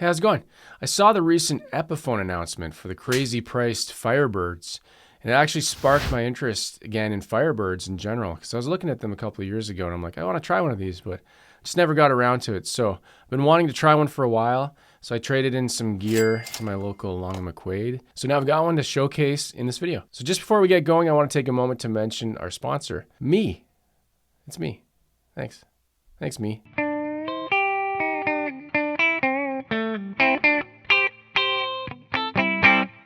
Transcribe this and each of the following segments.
how's it going? I saw the recent Epiphone announcement for the crazy priced Firebirds, and it actually sparked my interest again in Firebirds in general, because I was looking at them a couple of years ago, and I'm like, I want to try one of these, but just never got around to it. So I've been wanting to try one for a while, so I traded in some gear to my local Long & McQuaid. So now I've got one to showcase in this video. So just before we get going, I want to take a moment to mention our sponsor, me. It's me. Thanks. Thanks, me.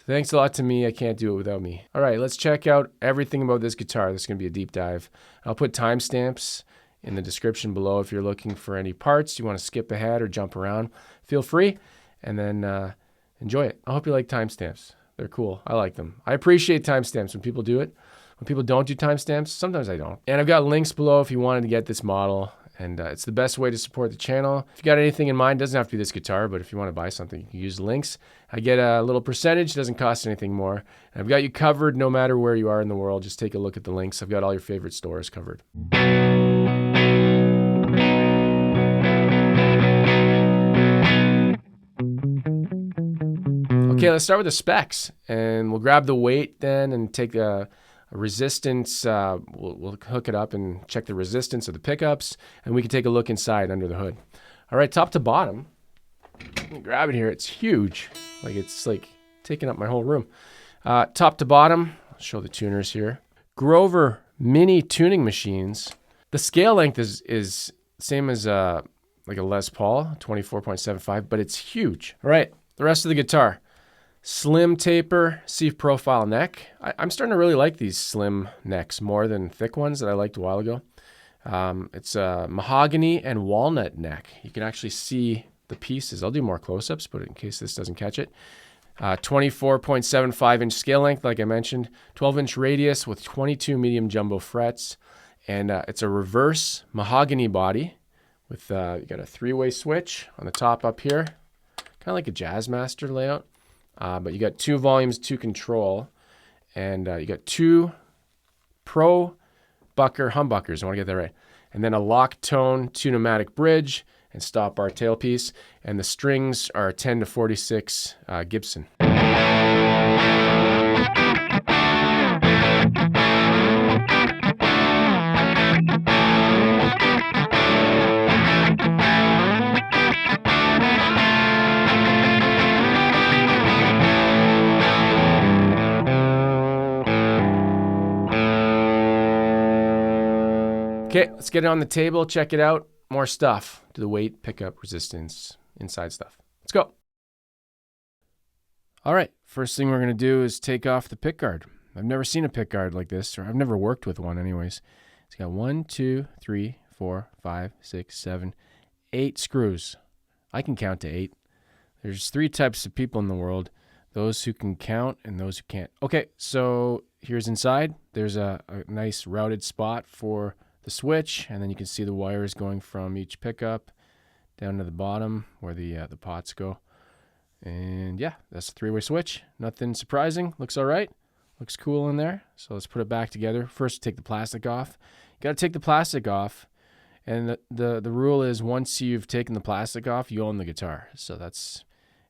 Thanks a lot to me. I can't do it without me. All right, let's check out everything about this guitar. This is going to be a deep dive. I'll put timestamps in the description below if you're looking for any parts. You want to skip ahead or jump around, feel free, and then enjoy it. I hope you like timestamps. They're cool. I like them. I appreciate timestamps when people do it. When people don't do timestamps, sometimes I don't. And I've got links below if you wanted to get this model. And it's the best way to support the channel. If you got anything in mind, it doesn't have to be this guitar, but if you want to buy something, you can use the links. I get a little percentage, it doesn't cost anything more. And I've got you covered no matter where you are in the world. Just take a look at the links. I've got all your favorite stores covered. Okay, let's start with the specs. And we'll grab the weight then and take a resistance. We'll hook it up and check the resistance of the pickups, and we can take a look inside under the hood. All right, top to bottom. Let me grab it here. It's huge. It's like taking up my whole room. Top to bottom, I'll show the tuners here. Grover mini tuning machines. The scale length is same as like a Les Paul, 24.75, but it's huge. All right, the rest of the guitar. Slim taper, C-profile neck. I'm starting to really like these slim necks more than thick ones that I liked a while ago. It's a mahogany and walnut neck. You can actually see the pieces. I'll do more close-ups, but in case this doesn't catch it. 24.75-inch scale length, like I mentioned. 12-inch radius with 22 medium jumbo frets. And it's a reverse mahogany body with you got a three-way switch on the top up here. Kind of like a Jazzmaster layout. But you got 2 volumes, 2 control, and you got 2 Pro Bucker humbuckers. I want to get that right. And then a lock tone 2 pneumatic bridge and stop bar tailpiece. And the strings are 10 to 46 Gibson. Okay, let's get it on the table, check it out. More stuff. Do the weight, pickup, resistance, inside stuff. Let's go. All right, first thing we're going to do is take off the pickguard. I've never seen a pickguard like this, or I've never worked with one anyways. It's got 1, 2, 3, 4, 5, 6, 7, 8 screws. I can count to 8. There's 3 types of people in the world. Those who can count and those who can't. Okay, so here's inside. There's a nice routed spot for the switch, and then you can see the wires going from each pickup down to the bottom where the pots go. And yeah, that's a 3-way switch. Nothing surprising. Looks all right. Looks cool in there. So let's put it back together. First, take the plastic off. You got to take the plastic off, and the rule is once you've taken the plastic off, you own the guitar. So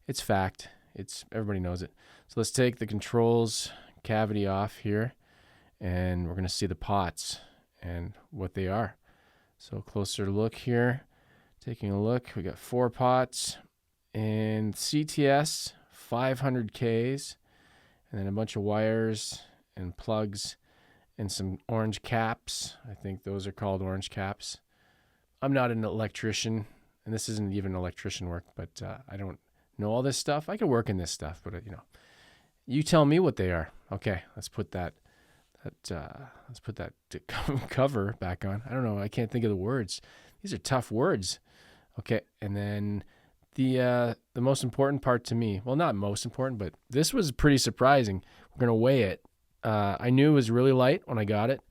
it's fact. Everybody knows it. So let's take the controls cavity off here, and we're going to see the pots and what they are. So closer look here. Taking a look, we got 4 pots and CTS 500Ks, and then a bunch of wires and plugs and some orange caps. I think those are called orange caps. I'm not an electrician, and this isn't even electrician work, but I don't know all this stuff. I can work in this stuff, but you tell me what they are. Okay, let's put that cover back on. I don't know. I can't think of the words. These are tough words. Okay, and then the most important part to me, well, not most important, but this was pretty surprising. We're going to weigh it. I knew it was really light when I got it.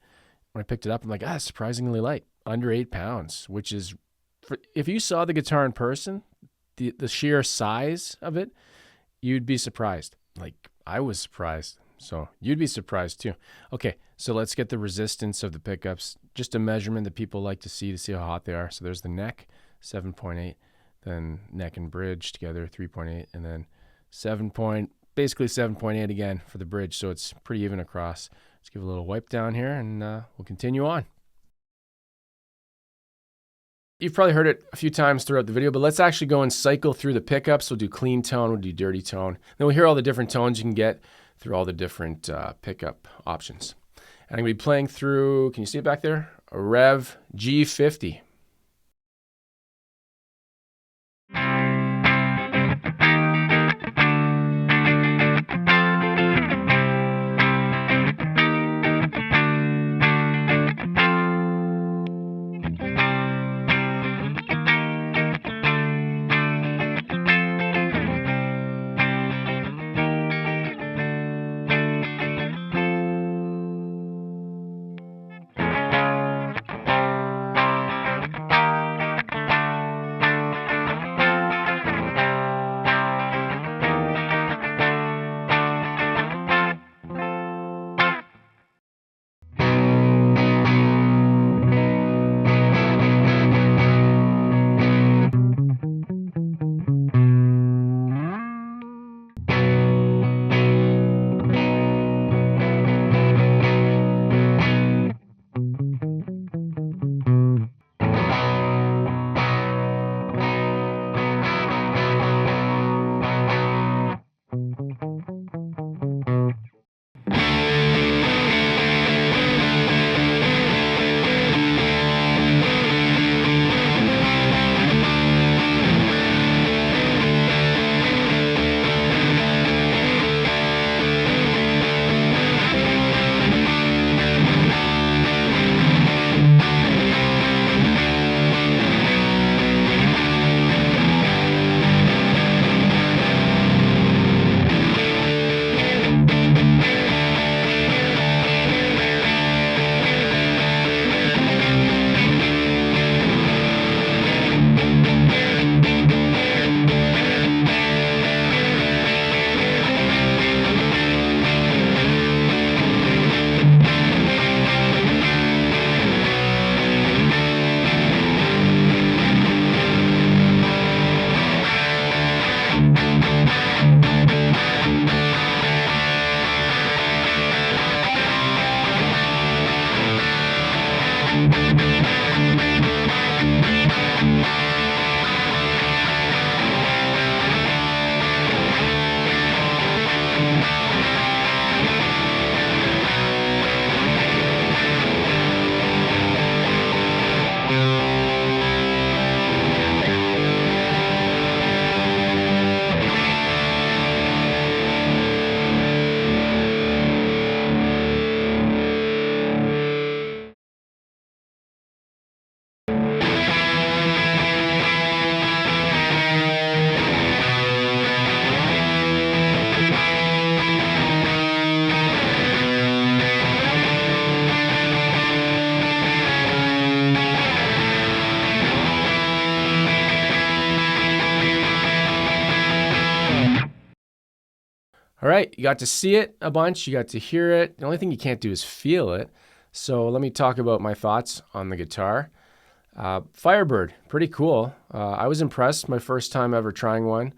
When I picked it up, I'm like, surprisingly light, under 8 pounds, which is, if you saw the guitar in person, the sheer size of it, you'd be surprised. Like, I was surprised. So you'd be surprised too. Okay, so let's get the resistance of the pickups. Just a measurement that people like to see how hot they are. So there's the neck, 7.8. then neck and bridge together, 3.8, and then basically 7.8 again for the bridge, so it's pretty even across. Let's give a little wipe down here, and we'll continue on. You've probably heard it a few times throughout the video, but let's actually go and cycle through the pickups. We'll do clean tone, we'll do dirty tone. Then we'll hear all the different tones you can get through all the different pickup options. And I'm going to be playing through, can you see it back there? A Revv G50. All right, you got to see it a bunch, you got to hear it. The only thing you can't do is feel it. So let me talk about my thoughts on the guitar. Firebird, pretty cool. I was impressed my first time ever trying one.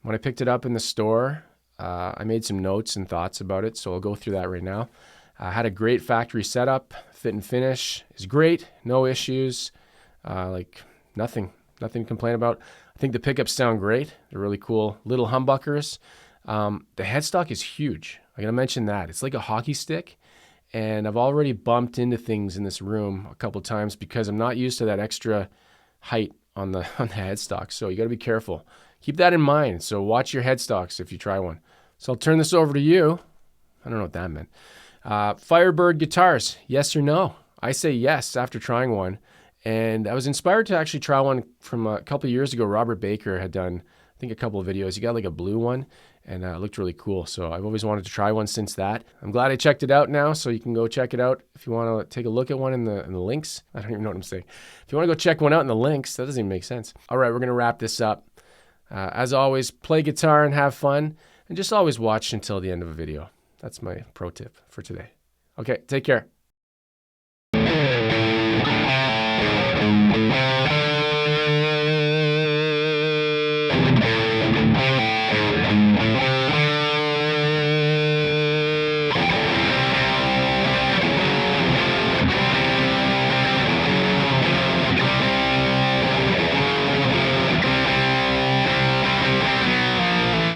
When I picked it up in the store, I made some notes and thoughts about it, so I'll go through that right now. I had a great factory setup, fit and finish is great, no issues, nothing to complain about. I think the pickups sound great. They're really cool little humbuckers. The headstock is huge. I'm going to mention that. It's like a hockey stick, and I've already bumped into things in this room a couple times because I'm not used to that extra height on the headstock, so you got to be careful. Keep that in mind, so watch your headstocks if you try one. So I'll turn this over to you. I don't know what that meant. Firebird guitars, yes or no? I say yes after trying one, and I was inspired to actually try one from a couple of years ago. Robert Baker had done, I think, a couple of videos. He got like a blue one, and it looked really cool. So I've always wanted to try one since that. I'm glad I checked it out now, so you can go check it out if you want to take a look at one in the links. I don't even know what I'm saying. If you want to go check one out in the links, that doesn't even make sense. All right, we're going to wrap this up. As always, play guitar and have fun, and just always watch until the end of a video. That's my pro tip for today. Okay, take care.